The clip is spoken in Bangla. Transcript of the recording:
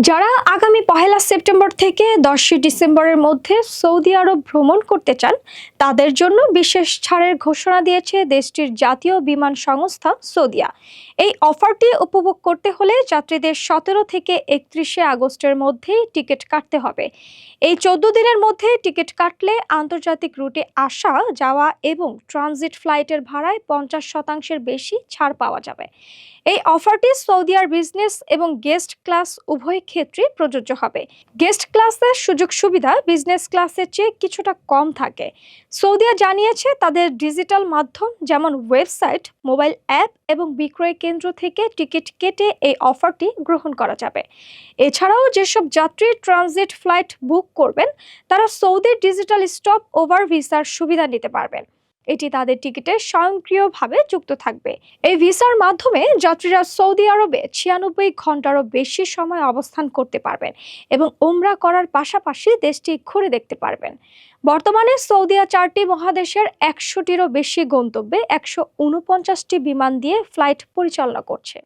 যারা আগামী ১ সেপ্টেম্বর থেকে ১০ ডিসেম্বরের মধ্যে সৌদি আরব ভ্রমণ করতে চান তাদের জন্য বিশেষ ছাড়ের ঘোষণা দিয়েছে দেশটির জাতীয় বিমান সংস্থা সৌদিয়া। এই অফারটি উপভোগ করতে হলে যাত্রীদের ১৭ থেকে ৩১ আগস্টের মধ্যেই টিকিট কাটতে হবে। এই ১৪ দিনের মধ্যে টিকিট কাটলে আন্তর্জাতিক রুটে আসা যাওয়া এবং ট্রানজিট ফ্লাইটের ভাড়ায় ৫০% বেশি ছাড় পাওয়া যাবে। এই অফারটি সৌদি আরব বিজনেস এবং গেস্ট ক্লাস উভয় ক্ষেত্রে প্রযোজ্য হবে। গেস্ট ক্লাসের সুযোগ সুবিধা বিজনেস ক্লাসের চেয়ে কিছুটা কম থাকে। সৌদিয়া জানিয়েছে তাদের ডিজিটাল মাধ্যম যেমন ওয়েবসাইট, মোবাইল অ্যাপ এবং বিক্রয় কেন্দ্র থেকে টিকিট কেটে এই অফারটি গ্রহণ করা যাবে। এছাড়াও যেসব যাত্রী ট্রানজিট ফ্লাইট বুক করবেন তারা সৌদির ডিজিটাল স্টপ ওভার ভিসার সুবিধা নিতে পারবেন। এটি তাদের টিকিটে স্বয়ংক্রিয়ভাবে যুক্ত থাকবে। এই ভিসার মাধ্যমে যাত্রীরা সৌদি আরবে ৯৬ ঘন্টারও বেশি সময় অবস্থান করতে পারবেন এবং ওমরা করার পাশাপাশি দেশটি ঘুরে দেখতে পারবেন। বর্তমানে সৌদিয়া ৪টি মহাদেশের ১০০টিরও বেশি গন্তব্যে ১৪৯টি বিমান দিয়ে ফ্লাইট পরিচালনা করছে।